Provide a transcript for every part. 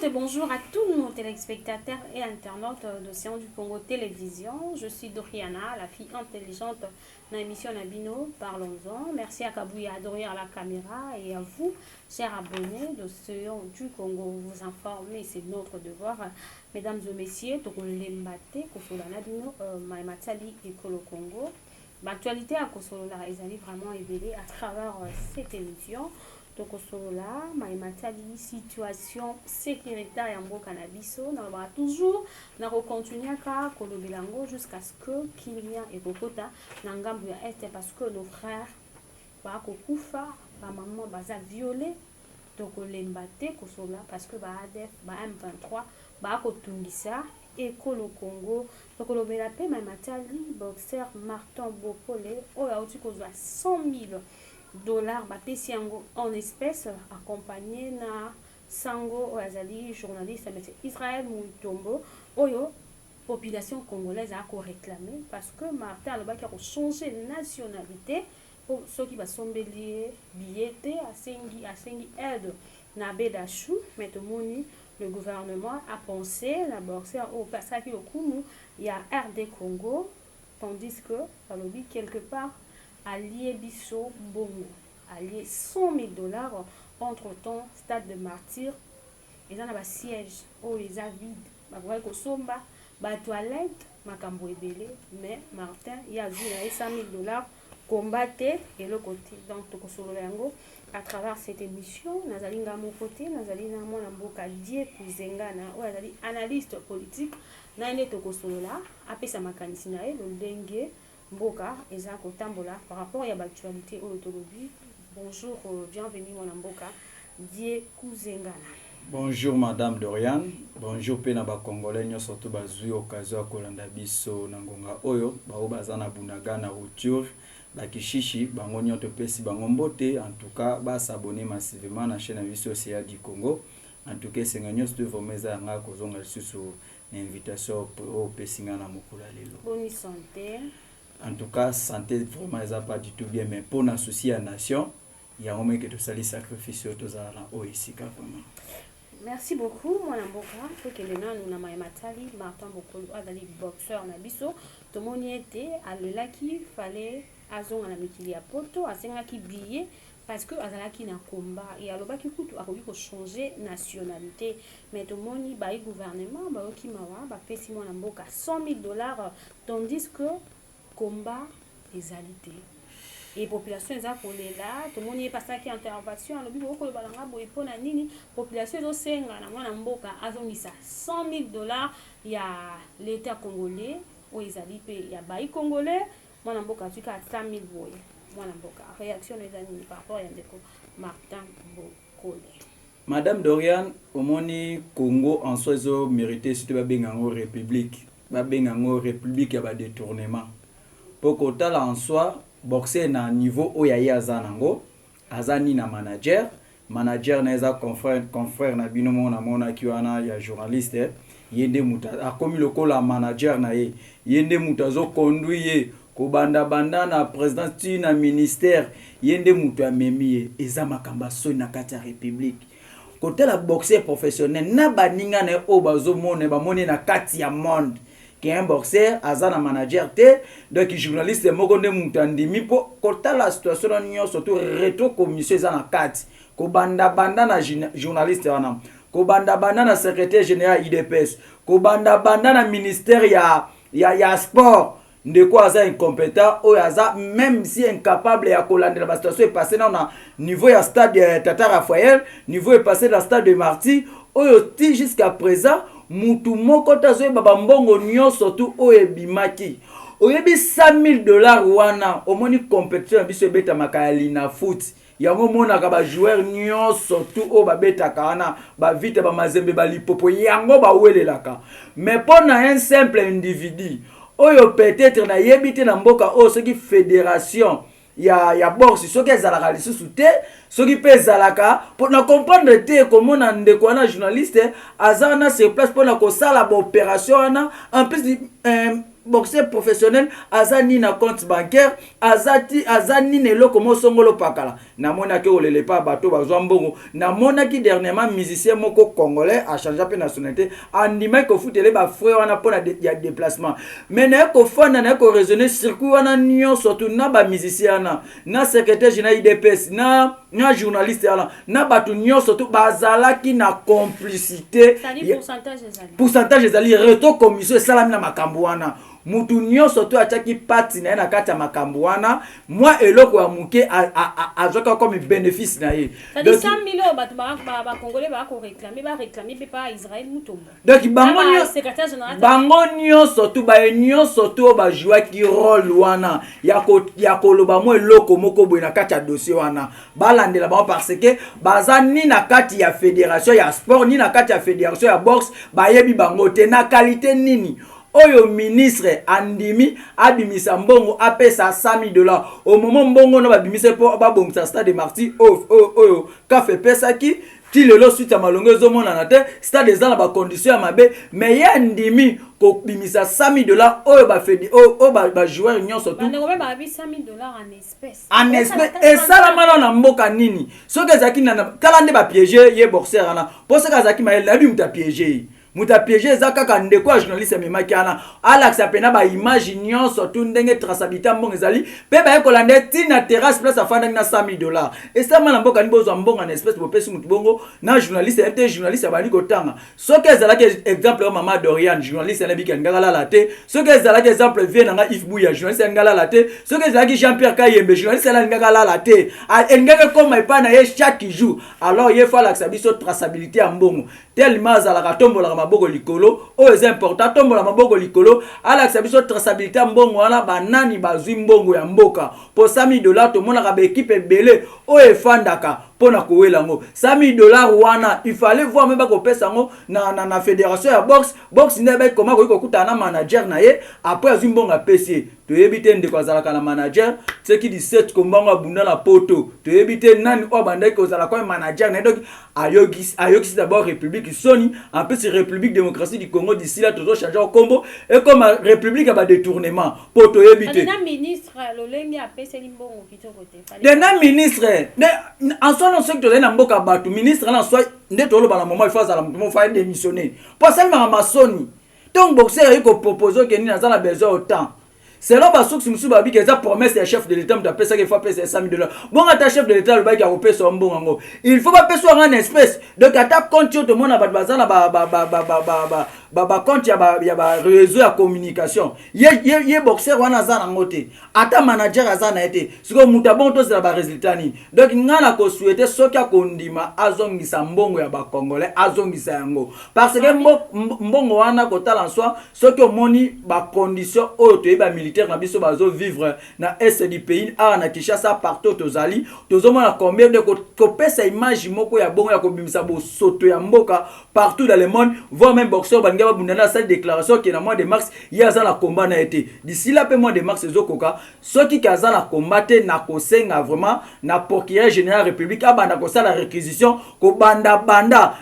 et bonjour à tous nos téléspectateurs et internautes de Sciences du Congo Télévision. Je suis Doriana, la fille intelligente dans l'émission Nabino. Parlons-en. Merci à Kabouya derrière la caméra et à vous, chers abonnés de Sciences du Congo. Vous informer, c'est notre devoir. Mesdames et messieurs, Tokolembate, Kosola Nabino, Maïmatali et Kolo Congo. L'actualité à Kosola est vraiment révélée à travers cette émission. Donc, là, la situation sécuritaire en cannabis, on va toujours continuer à Kolobelango jusqu'à ce que Kylian et Kokota n'engambent est parce que nos frères, Kokufa, maman, baza violé, donc les mbaté, parce que ADF, M23, Kotungisa et Kolo Congo. Donc, le Belapé, Matali, boxeur Martin Bopole, on a aussi 100 000 dollars en espèces accompagné na sango oazali journaliste mais Israël Moutombo oyo population congolaise a réclamé parce que Martin Alobaki a changé de nationalité pour ceux qui va sombelier billet à sengi aide na bedachou mais moni le gouvernement a pensé la boxeur au passage au Kumu il y a RD Congo tandis que alobi quelque part allié biso bongo allié 100 000 dollars entre temps stade de martyr et dans la siège où les avides va ko somba ba toilette makambo ebele mais Martin il a vu 100 000 dollars combattre et le côté donc to kosolo yango à travers cette émission nazali ngamo côté nazali na mwana mboka die kuzengana ou nazali analyste politique na ine to kosolo la apesa makanisi na e le ndenge Mboka, Ezako Tambola, par rapport à l'actualité autolobie. Bonjour, bienvenue mon Mboka, Die Kuzengana. Bonjour Madame Dorian, bonjour Penaba Congolais, surtout bazui occasion à Kolanda Biso Nangonga Oyo, bao bazana bunaga na rupture, bakishishi, bango nyoto pesi bango mbote, en tout cas, ba s'abonner massivement à la chaîne Biso CA du Congo. En tout cas, c'est gagné de vos mesa nga kozonga sur invitation au pesinga na mukula lelo. Bonne santé. En tout cas, santé vraiment n'est pas du tout bien, mais pour un souci à la nation, il y a un moment que tu salis sacrifice au ici vraiment. Merci beaucoup, mon amboka. Faut que les gens nous n'amaient matali, Martin beaucoup azali boxeur na biso. Tout le monde était à le qui fallait azon à la mikili à poto, à senga qui billet parce que azala qui na combat et à l'oba qui coûte à pour changer nationalité. Mais tout le monde bah gouvernement bah qui mawa bah fait si mon amboka 100 000 dollars tandis que combat des alités et population eza kolela to moni pas ça qui intervention lobi ko balanga boy pona nini population zo senga na mwana mboka azongisa 100 000 dollars ya l'état congolais o ezali pe ya bayi congolais mwana mboka tuka 100 000 boy mwana mboka réaction les amis par rapport à ndeko Martin Bokole. Madame Dorian omoni Congo en soi zo mérité surtout ba bengango république ya ba détournement. Pour que en soi, boxer na niveau où il y a Zanango, Azani na manager na confrère na binomo na mona kiwana ya journaliste, yende muta a comme le col manager na yende mutazo conduire ko banda na président na ministère yende muta memi eza makamba so na kati ya république. Côté la boxer professionnel na baninga na o bazo mona ba mona na kati ya monde. Qui est un boxeur, azana manager te, donc journaliste mokonde mutandimi po kota la situation na surtout rétro commission zana 4 ko banda na journaliste wana ko banda na secrétaire général IDPS ko banda na ministère ya sport ndeko aza incompétent o aza même si incapable ya kolandela la situation est passé na niveau ya stade Tata Raphaël niveau est passé dans stade de Marty oyo ti jusqu'à présent mutu moko tazo baba mbongo nyonso tu oyebimaki oyebi 100 000 dollars wana omoni compétition biso beta makali na foot yango mona ka ba joueur nyonso tu o babeta kana ba vite ba mazembe ba lipopo yango ba welelaka mais pour un simple individu oyo peut-être na yebite na mboka o soki fédération ya boxe soki ezalaka lisusu te soki pe ezalaka pour na comprendre te comment na ndeko journaliste azana sur place pour na ko sala ba opération na en plus boxeur professionnel azani na compte bancaire azani nelo comme songolo pakala na mona ke olele pa bato bazwa mbongo na mona ki dernièrement musicien moko congolais a changé pe nationalité andima ko futele ba frère wana pona ya déplacement mais na ko fana na ko raisonner circuit wana nyo surtout na ba musicien na secrétaire général IDPS na journaliste na bato nyo surtout bazala ki na complicité pourcentage ezali reto commission salami na makambo wana mutu nyonso to ataki parti na na kati ya makambo wana moi eloko ya muke azoka comme bénéfice na ye donc 100 millions ba congolais ba ko réclamer pas Israël mutomba donc bango nyonso to ba nyonso to ba jouer ki rôle wana ya koloba mo eloko moko boy na kati ya dossier wana balandela ba parce que baza ni na kati ya fédération ya sport ni na kati ya fédération ya boxe ba yebi bango te na qualité nini oyo ministre andimi abimisa mbongo apesa $100,000 au moment mbongo no babimise po babongisa stade de Marty oyo kafe pesa ki ti lelo suite ya malongo ezomona na te stade ezala ba condition ya mabe mais ya ndimi ko bimisa $100,000 oyo ba fedi o ba joueur nyonso tout ndeko ba bi $100,000 en espèce et ça la na mboka nini soki ezaki na kala nde ba piéger ye boxeur ana po soki azaki mael na bi muta piéger muta piéger ezaka ka ndeko ya journaliste memaki ana alaxa pena ba image nyonso tout ndenge traçabilité mbongo ezali pe ba ekolande tina terrasse place afanda na $100,000 et ça mana mboka ni bozo mbongo en espèce bo pesi mutu bongo na journaliste ete journaliste abali kotanga soki ezalaki exemple mama Dorian journaliste na bika ngala la te soki ezalaki exemple vie na Yves Bouya journaliste ngala la te soki ezalaki Jean-Pierre Kayembe journaliste na ngala la te engaka comme pas na ye chaque jour alors il faut alaxa biso traçabilité ya mbongo tellement azalaka tombola maboko likolo o est important tombola maboko likolo alaxa biso traçabilité ya mbongo wana banani bazwi mbongo ya mboka po $100,000 to mona ka ba équipe belé o efandaka pona kowela ngo $100,000 wana il fallait voir même ba ko pesa ngo na fédération ya boxe ndebe comment ko kuta na manager na ye après azwi mbongo apesi to yebite ndeko azalaka na manager ce qui 17 kombanga abunda na poto to yebite nani o bandaki ozala kwa manager na donc ayokisi d'abord république soni en plus république démocratie du Congo d'ici là toujours changer au combo et comme république a ba détournement poto yebite na ministre lolengi apesi limbongo kitoko te na ministre en son secteur na mboka batu ministre na soi ndeto lo bala moment il faut azala mo fa démissionner pour ça ma masoni donc boxer il ko proposer que ni na za besoin autant selon basouk musu babi que ça promesse ya chef de l'état de pesa qu'il faut payer $100,000 bon ata chef de l'état le bail qui a repé son bon ngo il faut pas payer en espèce donc ata compte tout le monde na bazana ba compte ya ba réseau ya communication ye boxer wana za na ngote ata manager azana été siko mutabon to za ba résultat ni donc ngana ko souhaiter soki akondima azongisa mbongo ya ba congolais azongisa yango parce que mbongo wana ko tala en soi soki omoni ba condition oyo to ba militaire na biso bazo vivre na est du pays na Kinshasa partout tozali tozomona combien de ko pesa image moko ya bongo ya ko bimisa bo soto ya mboka partout dans le monde voire même boxeur banga bundana sa déclaration qui na mois de mars ya za la combat na été d'ici là pe mois de mars ezokoka soki kaza la combattre na ko senga vraiment na procureur général république abanda ko sala réquisition ko banda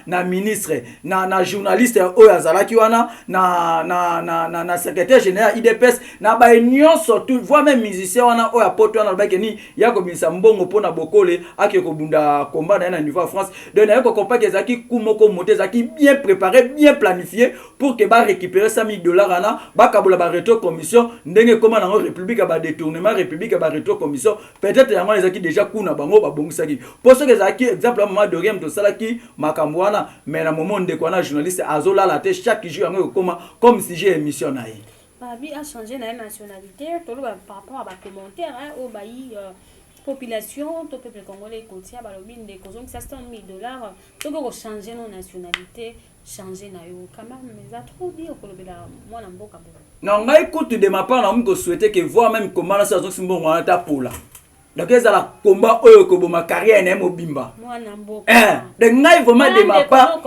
na ministre na journaliste oyo azalaki wana na secrétaire général IDPS na ba nyonso tout voire même musicien wana oyo apoto wana lobaki ni ya ko bisa mbongo pona bokole ake ko bunda combat na niveau France donc na ko combat ezaki kumoko monter ezaki bien préparé bien planifié pour que ba récupérer $100,000 ana ba kabola ba retro commission ndenge koma na république ba détournement république ba retro commission peut-être yango ezaki déjà kuna bango ba bongisaki pour ce que ezaki exemple moment de rien to salaki makambo wana mais na moment de kwana journaliste azola la tête chaque jour yango koma comme si j'ai émission na ye Babi a changé la nationalité, tout le par rapport à des commentaires au bailli population, tout peuple congolais côtier, balobine des causes, ça c'est $100,000. Donc on changer nos nationalités, changer na yo quand même, mais ça trop dit au kolobela moi na mboka bo. Non, ngai écoute de ma part, on souhaiter que voir même comment ça se simbo on ta pour là. Donc ça la combat oyo ko ma carrière na mobimba. Moi na mboka. De ngai vraiment de ma part.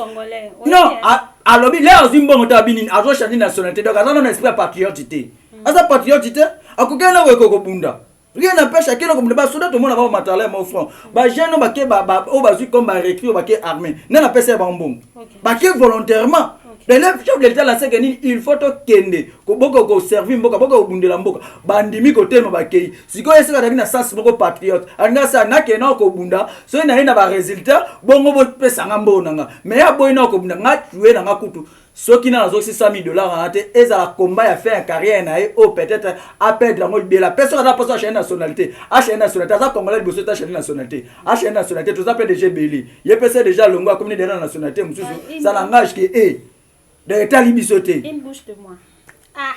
Non, alobi leo zimbongo tabini azo changer nationalité donc azana na esprit patriotique. Asa patriotique akokena we ko bunda. Rien n'empêche à quelqu'un comme le bas soudain tout le monde a pas matériel mon frère. Ba jeune ba ke ba o ba comme ba recrue ba ke armée. Non appelle ça bon. Ba ke volontairement. le chef de l'état la seke nini il faut to kende ko boko ko servir mboka boko bundela mboka bandimi ko telma bakei siko esika daki na sens moko patriote anga sa na ke na ko bunda so ina ina ba résultat bongo bo pesa ngamba onanga mais ya boy na ko bunda nga tuer na nga kutu soki na zo $600,000 en ate ezala combat ya faire carrière na e o peut-être a perdre ngo bien la personne na poso chaîne nationalité a chaîne nationalité ça congolais boso ta chaîne nationalité a chaîne nationalité tout ça peut déjà belli ye pese déjà longo comme ni derrière nationalité mususu ça langage qui est de l'état libisoté. Une bouche de moi. Ah,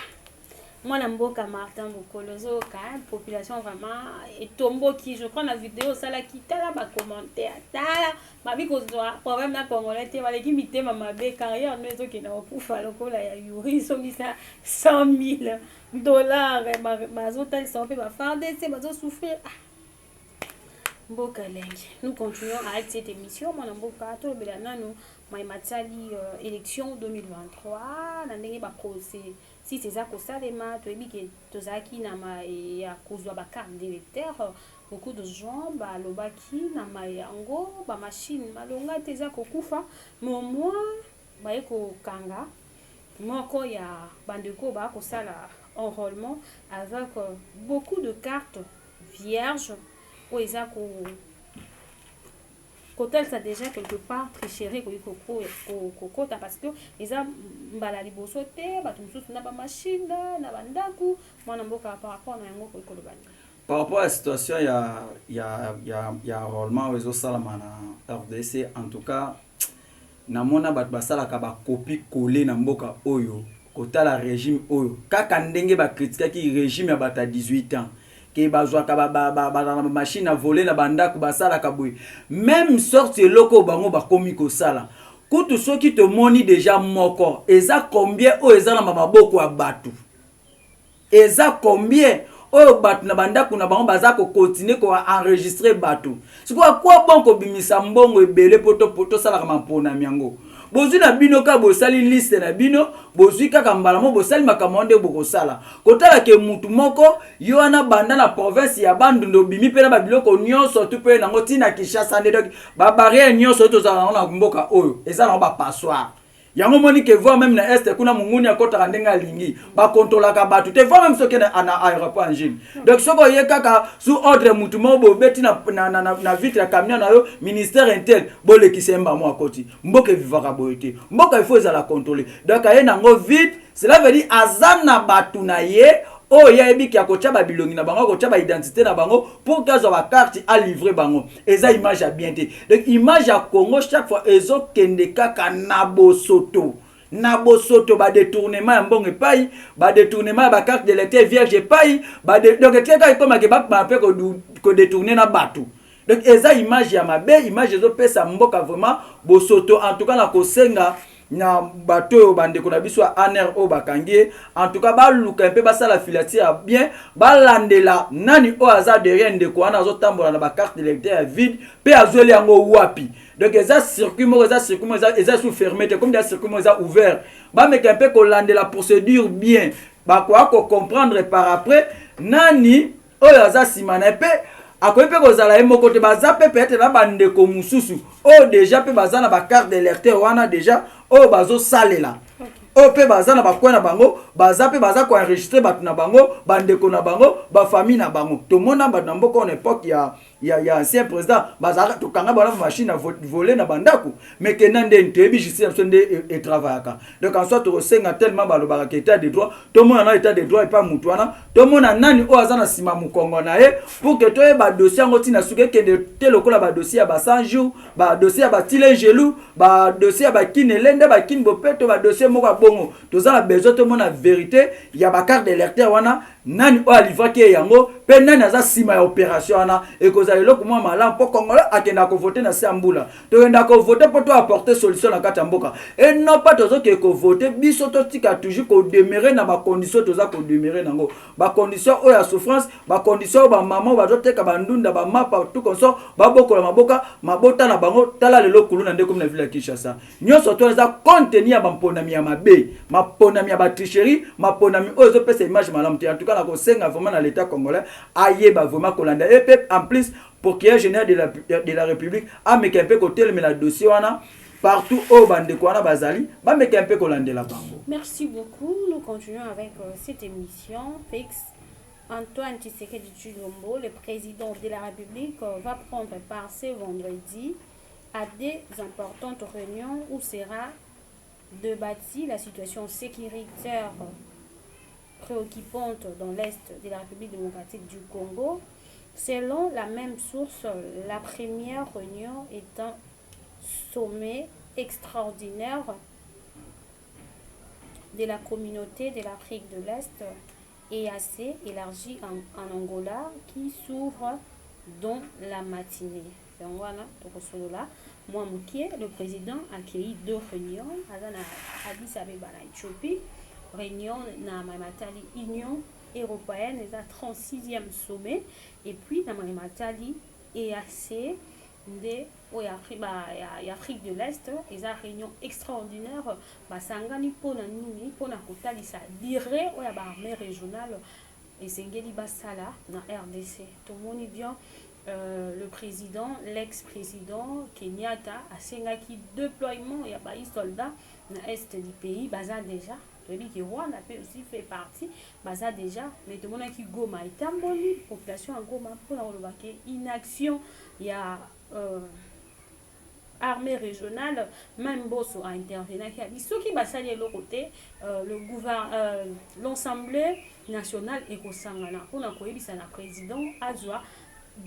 moi, Namboka Martin Bokolozo, population vraiment, et Tombo qui, je crois, la vidéo, ça la quitte là, ma commentaire, ma vie qu'on doit, problème là, congolais, tu vas les limiter, ma carrière, nous, qui n'ont pas fait le coup, là, ils sont mis ça $100,000, ma hôtel, sont fait, ma femme, ma souffrir. Mboka Lengi. Nous continuons avec cette émission. Mon Mboka, tout le nous, Maïmatali, élection 2023. Nandenge ba procès. Si c'est ça que ça les maths, tu es que Tozaki nama et à cause de la carte d'électeur, beaucoup de gens, bah lobaki nama et ango, bah machine, malonga teza kokufa. Mais moi, bah eko kanga. Moi encore il y a bandeko bah ko ça la enrôlement avec beaucoup de cartes vierges. Ou ils ont côté ça déjà quelque part tricherie parce que ils ont balali bosoté batumsusu na ba machine na bandaku mwana mboka par rapport na yango ko kolobani par rapport à la situation il y a enrôlement aux salama na RDC en tout cas na mona bat basala ka ba copie coller na mboka oyo kotala régime oyo kaka ndenge ba critiquer ki régime ya bata 18 ans que bazwaka ba machine à voler na bandako basala kabwe même sorte loko bango ba komi ko sala kutu soki te moni déjà moko eza combien o eza na maboko ya batu eza combien o batu na bandako na bango bazako continuer ko enregistrer batu siko quoi bon ko bimisa mbongo ebele poto sala kama mpona miango bozwi na bino ka bosali liste na bino bozwi kaka mbala mo bosali makambo nde bokosala kotala ke mutu moko yo wana banda na province ya Bandundu bimi pe na babiloko nyonso tu pe nango tina Kinshasa nde donc ba barrière nyonso tozala na mboka oyo eza na ba passoire yango moni ke voir même na est kuna munguni akota ndenga lingi ba contrôler ka batu te voir même ce que na aéroport en Chine donc soko ye kaka sous ordre mutu mo bo beti na vitre ya camion na yo ministère intel bole kisemba mo akoti mboka vivaka boyete mboka il faut za la contrôler donc aye nango vite cela veut dire azana batu na ye oh ya ebiki akocha ba bilongi na bango akocha ba identité na bango pour que zo ba carte à livrer bango eza image ya bien te donc image ya Congo chaque fois ezo kende kaka na bosoto ba détournement ya mbongo epai ba détournement ba carte de l'état vierge epai ba donc teka ikoma ke ba pe ko détourner na batu donc eza image ya mabe image ezo pesa mboka vraiment bosoto en tout cas na kosenga na bato bande ko na biso aner o bakangie en tout cas ba luka un peu ba sala filature bien ba landela nani o aza derrière ndeko ana zo tambola na ba carte d'électeur vide pe azoli yango wapi donc eza circuit mo eza sous fermé comme des circuit mo eza ouvert ba meka un peu ko landela procédure bien ba ko comprendre par après nani o aza simana pe akoyi pe kozala moko te baza pe peut-être na bandeko mususu o déjà pe baza na ba carte d'électeur wana déjà o bazo salela o pe baza na bakwe na bango baza pe baza ko enregistrer batu na bango bandeko na bango ba famille na bango to mona ba na mboka en époque ya ancien président baza to kanga bana machine à voler na bandako mais que nande ntebi justice sonde et travaillaka donc en soit to senga tellement ba lo ba état de droit to mona na état de droit et pas mutu wana to mona nani o aza na sima mukongo na ye pour que to e ba dossier ngoti na suke ke de telokola ba dossier ba 100 jours ba dossier ba tile gelou ba dossier ba kinelende ba kin bopeto ba dossier moko bongo toza na besoin to mona vérité ya ba carte d'électeur wana nani o alivra ke yango pe nani aza sima ya opération wana et ko za eloko mwa malam po kongola akenda ko voter na sambula to enda ko voter pour to apporter solution na kata mboka et non pas tozo ke ko voter biso to tika toujours ko demeurer na ba condition toza ko demeurer nango ba condition o ya souffrance ba condition ba maman ba zo teka bandunda ba mapa tout comme ça ba bokola maboka mabota na bango tala lelo kuluna nde comme na ville ya Kinshasa nyonso to za contenir ba mponami ya mabe maponami ya ba tricherie maponami o zo pesa image malam te en tout cas na ko senga vraiment na l'état congolais aye ba vraiment kolanda et en plus pour qu'il y ait général de la République a mais qu'un peu côté mais la dossier wana partout au bandeko wana bazali bameka un peu kolandela bango. Merci beaucoup. Nous continuons avec cette émission. Félix Antoine Tshisekedi Tshilombo, le président de la République, va prendre part ce vendredi à des importantes réunions où sera débattue la situation sécuritaire préoccupante dans l'Est de la République démocratique du Congo. Selon la même source, la première réunion est un sommet extraordinaire de la communauté de l'Afrique de l'Est et assez élargie en Angola qui s'ouvre dans la matinée. Donc voilà, le président a accueilli deux réunions à Addis Abeba en Éthiopie, réunion na Mamatali Union européenne, et la 36e sommet, et puis na Mamatali EAC de Afrique de l'Est, et la réunion extraordinaire, basangani pona nini pona kotalisa dire oya ba armée régionale et sengeli basala na RDC. Tout le monde bien. Le président, l'ex-président Kenyatta a sengaki déploiement et a baï soldats dans l'est du pays, baza déjà. Le Rwanda peut aussi faire partie, baza déjà. Mais tout le monde qui Goma est tamboli, population en Goma pour la inaction, il y a armée régionale, même Bosso a intervenu qui a dit ce qui va saluer le côté, l'Assemblée nationale et au Sangana. On a cohéré ça la président Azwa.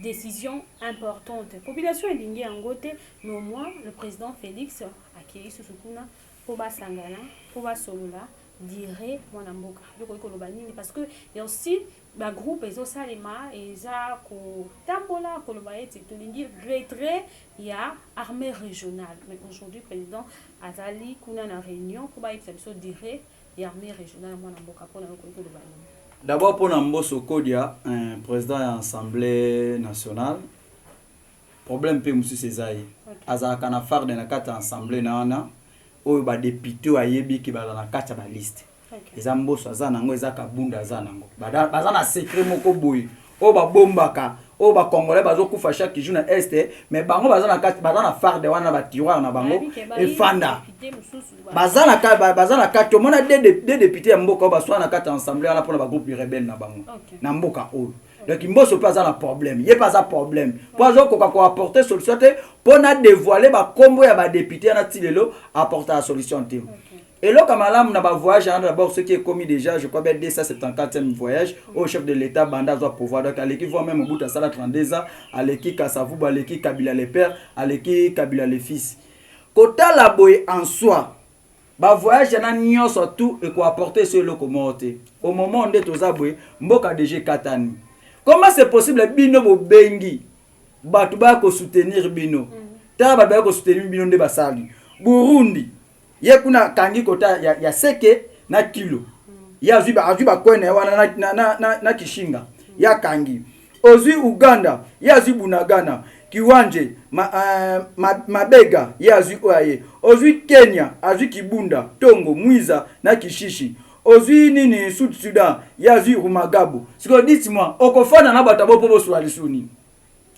Décision importante. Population est dingue en côté, mais au moins le président Félix a accueilli ce soukuna pour Basangana, pour Basolola, dirait mon amboka. Parce que il y a aussi un groupe et Salema et ça Tambola, Kolobaye, c'est tout l'indique retrait, il y a armée régionale. Mais aujourd'hui, le président Azali Kuna na réunion pour dirait et armée régionale mon amboka pour la D'abord, pour Namboso Kodia, un président de l'Assemblée nationale, problème peut monsieur Césaï. Aza kana faire de la carte assemblée nana, ou ba député a yebi qui ba dans la carte ba liste. Les amboso aza nango ezaka bunda aza nango. Baza na secret moko boy. O ba bombaka, o ba congolais bazo kufa chaque jour na est, mais bango baza na carte baza na faire de wana ba tiroir na bango et fanda. Baza na carte on a des députés mboka ba soit na carte assemblée na pour ba groupe rebelle na bango. Na mboka o. Donc mboso pas un problème, il pas un problème. Pour zo ko apporter solution pour na dévoiler ba combo ya ba député na tilelo apporter la solution té. Et là, comme on a voyage, d'abord ce qui est commis déjà, je crois bien dès ça, c'est un 4e voyage au chef de l'État, Banda doit pouvoir. Donc, à l'équipe, voit même au bout de ça, 32 ans, à l'équipe Kassavou, à l'équipe Kabila les pères, à l'équipe Kabila les fils. Kota la boy en soi, bah voyage, il y a surtout et quoi apporter sur le communauté. Au moment où on est aux aboués, Mboka DG Katani. Comment c'est possible, Bino bo bengi, Batuba ko soutenir Bino, Taba ko soutenir Bino de Basali, Burundi. Ye kuna kangi kota ya seke na kilo ya zuba kwene wana na kishinga ya kangi ozui Uganda ya zui Bunagana kiwanje mabega ya zui oaye ozui Kenya azui Kibunda Tongo Mwiza na Kishishi ozui nini Sud Sudan ya zui Rumagabu siko dites-moi okofana na batabo pobo swali suni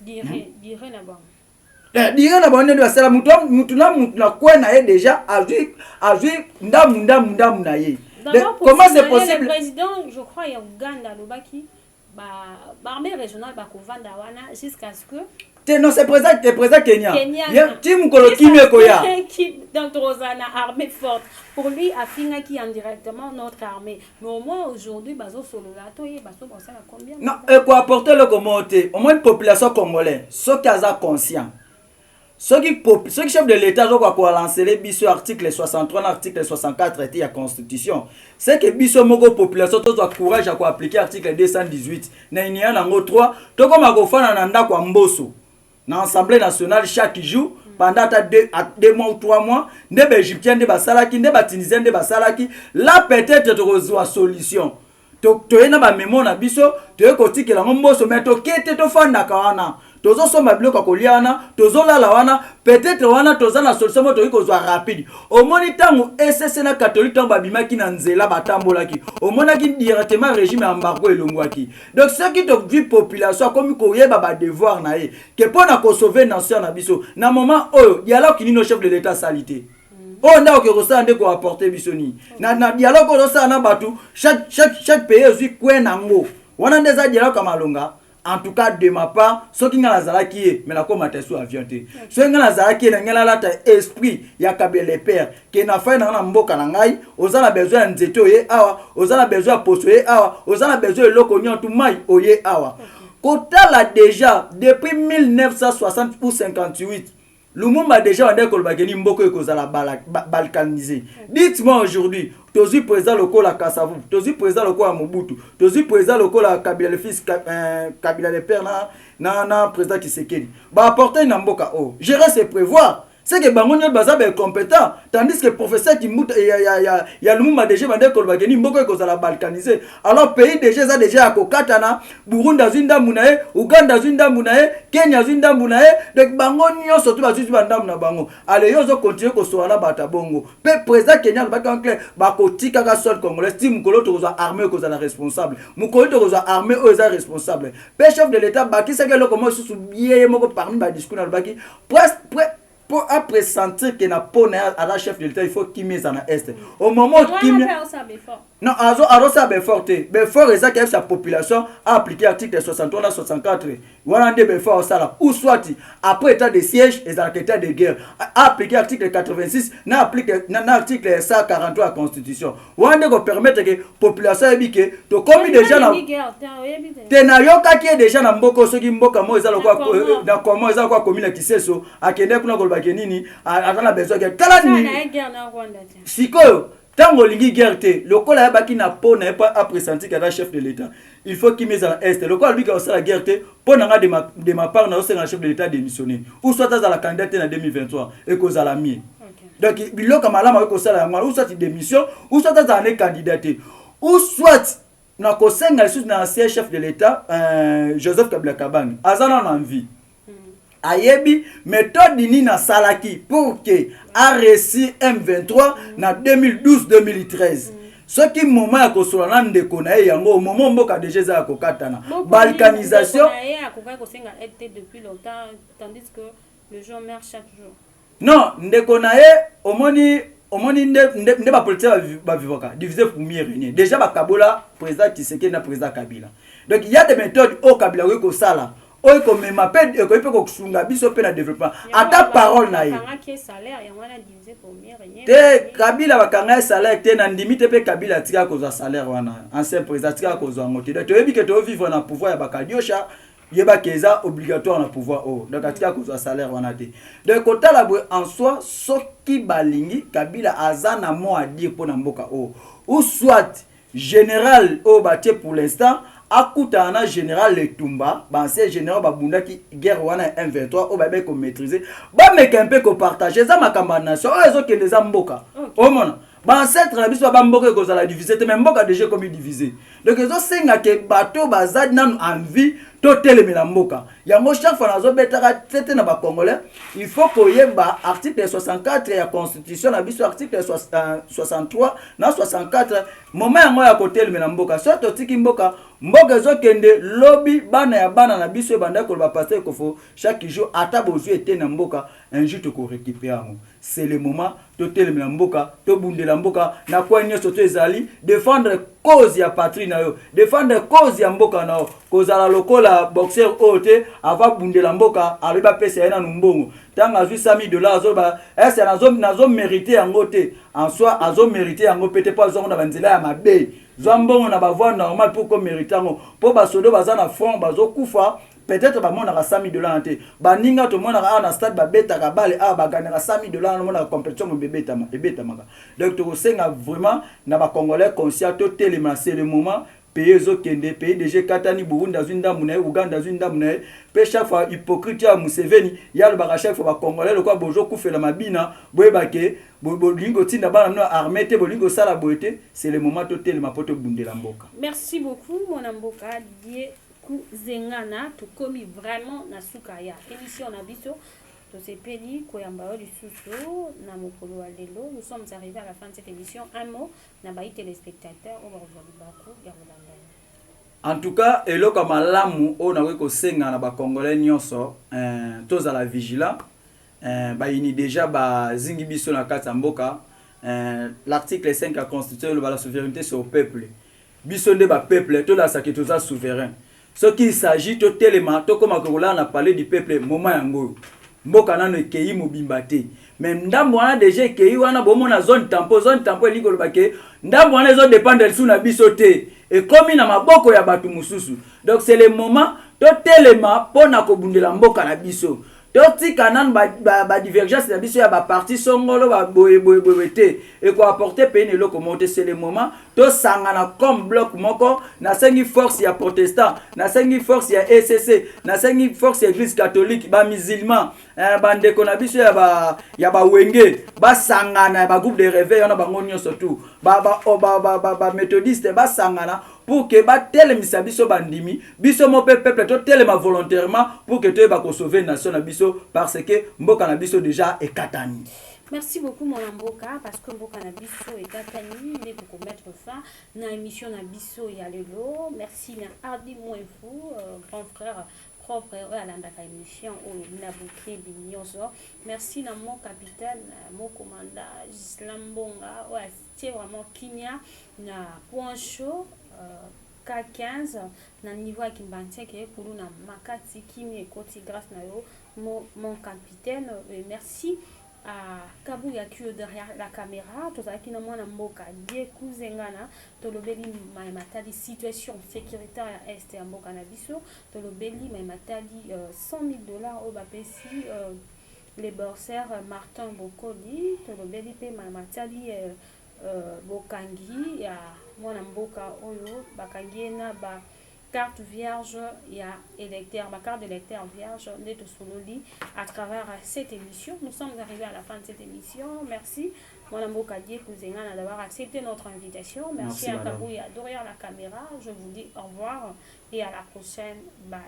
dire na ba dire na bonne de sala mutu na kwena ye déjà azui ndamu na ye. Comment c'est possible? Le président, je crois, il y a Uganda lobaki armée régionale ba kovanda wana jusqu'à ce que non, c'est président Kenya. Tim Kolo Kimye Koya. Qui dans Rosana armée forte. Pour lui afina qui indirectement notre armée. Mais au moins aujourd'hui bazo solo la toye bazo ça combien? Non, et quoi apporter le communauté, au moins une population congolaise, ceux qui sont conscients. Ceux qui chef de l'État ont lancé les biso article 63 article 64 de la Constitution. C'est que biso moko population tout courage à appliquer article 218. Na inia nango 3, to comme akofana na ndako mboso. Na Assemblée nationale chaque jour pendant 2 mois ou 3 mois, des Égyptiens des basalaki, des Tunisiens des basalaki, là peut-être tu reçois solution. To yena ba mémoire na biso, to yekoti ke la mboso mais to kete to fanda kawana. tozo somba biloko kolia wana tozo lala wana peut-être wana toza na solution mo toyi kozwa rapide omoni tango SSC na catholique tango babimaki na nzela batambolaki omonaki directement régime embargo elongwaki donc ce qui te dit population comme koyeba ba devoir na ye que pona ko sauver nation na biso na moment oyo dialogue ni no chef de l'état salité oh nda ko kosala nde ko apporter bisoni na dialogue ko sala na batu chaque pays aussi kwenango wana ndeza dialogue kamalonga. En tout cas, de ma part, ce qui n'a pas qui mais la comme sous avion te. Ce qui n'a pas qui n'a la esprit ya kabel les pères qui n'a fait na mboka na ngai, ozala besoin nzeto ye awa, ozala besoin poso ye awa, ozala besoin loko nyantu mai oye awa. Kota la déjà depuis 1960 ou 58. Lumumba déjà on dit que le bageni mboko ekozala balkanisé. Dites-moi aujourd'hui, tozi président lokola Kasavu, tozi président lokola Mobutu, tozi président lokola Kabila le fils Kabila le père na président Tshisekedi. Ba apporter na mboka oh, gérer c'est prévoir. C'est que bangonyo bazabe est compétent tandis que professeur Kimbuta ya Lumumba déjà bande ko bageni mboko ekozala balkanisé. Alors pays déjà akokatana, Burundi azinda munae, Uganda azinda munae, Kenya azinda munae, donc bangonyo surtout bazuzi bandam na bango. Allez yozo continuer ko soana bata bongo. Pe président Kenya ba clair ba kotika ka sol congolais ti mukolo to kozala armée kozala responsable. Mukolo to kozala armée oza responsable. Pe chef de l'état ba ki seke loko mo susu biye moko parmi ba discours na baki pour après sentir que na pone à la chef de l'état il faut qu'il mise en est au moment qu'il non ça Belfort et ça que sa population a appliqué article 63 64 voilà de Belfort ça là ou soit après état de siège et état de guerre a appliqué article 86 na appliqué article 143 la constitution voilà de permettre que population ebike to comme déjà na tenayoka qui est déjà na mboko soki mboka mo ezalo kwa na comment ezalo kwa commune Kiseso akende kuna ko bakenini atana besoin que kala ni sikoyo tango lingi guerre te lokola yabaki na po na pas après senti que chef de l'état il faut qu'il mise en est lokola lui ka la guerre te po na de ma part na aussi chef de l'état démissionné ou soit à la candidate en 2023 et cause à la mie donc biloko malama ko sala ngwa ou soit démission ou soit à la candidate ou soit na ko senga sous na ancien chef de l'état Joseph Kabila Kabange azana na envie ayebi méthode ni na salaki pour que a réussi M23 na 2012-2013 ce qui moment ya kosolana ndeko na ye yango moment mboka déjà za kokatana balkanisation depuis longtemps tandis que le jour meurt chaque jour non ndeko na ye omoni nde ba politique ba vivaka divisé pour mieux régner déjà ba kabola président Tshisekedi na président Kabila donc il y a des méthodes au Kabila ko sala oyo komema pe ekoyi pe kosunga biso pe na développement ata parole na ye te Kabila bakanga salaire te na ndimi te pe Kabila tika kozwa salaire wana ancien président tika kozwa ngote donc toyebi ke to vivre na pouvoir ya bakadiosha yeba keza obligatoire na pouvoir oh donc atika kozwa salaire wana te donc kotala boye en soi soki balingi Kabila aza na mot à dire pour na mboka oh ou soit général au batie pour l'instant akuta na général Letumba c'est général babundaki guerre wana M23 o babe ko maîtriser ba meka un peu ko partager za makamba nation o ezo kende za mboka o mona ba ancêtre na biso ba mboka ko za la diviser te même mboka déjà comme diviser donc ezo senga ke bato bazad nan envie to telemela mboka yango chaque fois nazo betaka tete na ba congolais il faut koyeba article 64 ya constitution na biso article 63 na 64 moment yango ya kotelemela mboka soto tiki mboka zo kende lobby bana na biso banda ko ba passer ko fo chaque jour ata bozu ete na mboka un jour to ko récupérer c'est le moment to telemela mboka to bundela mboka na kwa nyoso to ezali défendre cause ya patrie na yo défendre cause ya mboka na yo kozala lokola boxeur ote ava bundela mboka aliba pesa na numbongo tanga azwi $100 azoba est nazo mériter yango te en soi azo mériter yango peut-être pas zongo na banzela ya mabe zambongo na bavoie normal pour comme mériter yango po basodo baza na front bazo kufa peut-être ba mona $100 te baninga to mona na stade ba beta ka bale ba ganera $100 na mona compétition mo bebeta maka donc to senga vraiment na ba congolais conscient to telema c'est le moment pays zo kende pays déjà katani Burundi azunda munae Uganda azunda munae pe chaque fois hypocrite ya Museveni ya le ba chaque fois ba congolais le quoi bojo kufela mabina boyeba ke bolingo tinda bana no armée te bolingo sala boete c'est le moment to telema poto bundela mboka. Merci beaucoup mon mboka Didier Kuzengana tokomi vraiment na suka ya émission na biso tosepeli koyamba yo lisusu na mokolo wa lelo. Nous sommes arrivés à la fin de cette émission. Un mot na bayi téléspectateurs au revoir bako ya Rolanda. En tout cas eloko malamu o na ko senga na ba congolais nyonso tozala vigilant bayini déjà ba zingi biso na kati ya mboka l'article 5 de la constitution la souveraineté sur le peuple biso nde ba peuple to la saki toza souverain ce qu'il s'agit to telema to koma ko la na parler du peuple moment yango mboka nano ekei mobimba te mais ndambo wana déjà ekei wana bomona zone tampon eliko lobake ndambo wana ezo dépendre sous na biso te et comme na maboko ya batu mususu donc c'est le moment to telema pona ko bundela mboka na biso toti kanan ba divergence na biso ya ba parti songolo ba boyete et ko apporter peine loko monter c'est le moment to sangana comme bloc moko na sengi force ya protestant na sengi force ya ECC na sengi force ya église catholique ba musulman ba ndeko na biso ya ba wenge ba sangana ba groupe de réveil na bango nyonso tout ba méthodiste ba sangana pour que ba telemisa biso bandimi biso mo peuple to telema volontairement pour que to ba ko sauver nation na biso parce que mboka na biso déjà ekatani. Merci beaucoup mon Mboka parce que Mboka na biso ekatani mais pour mettre fin na émission na biso ya lelo. Merci na Ardi Moefou grand frère propre à la émission au Nabuké Bignyoso. Merci na mon capitaine, mon commandant Islam Bonga, ouais, c'est vraiment Kinya na point chaud K15 na niveau qui m'bantia qui est pour nous na makati Kimi et Koti grâce na yo mon capitaine. Merci à Kabou Yakuyo derrière la caméra, tout ça qui n'a moins Mboka, Dieu Kuzengana, Tolobeli Maïmatali, situation sécuritaire à Est et à Mboka Nabiso, Tolobeli Maïmatali, $100,000 au Bapesi, les boursières Martin Bokoli, Tolobeli P Maïmatali, Bokangi, ya Mwana Mboka Oyo, Bakangi na ba carte vierge, il y a électeur, ma carte d'électeur vierge, net sololi à travers cette émission. Nous sommes arrivés à la fin de cette émission. Merci, mon amour Kadier Kouzengana, d'avoir accepté notre invitation. Merci à Kabou et à Doria la caméra. Je vous dis au revoir et à la prochaine. Bye.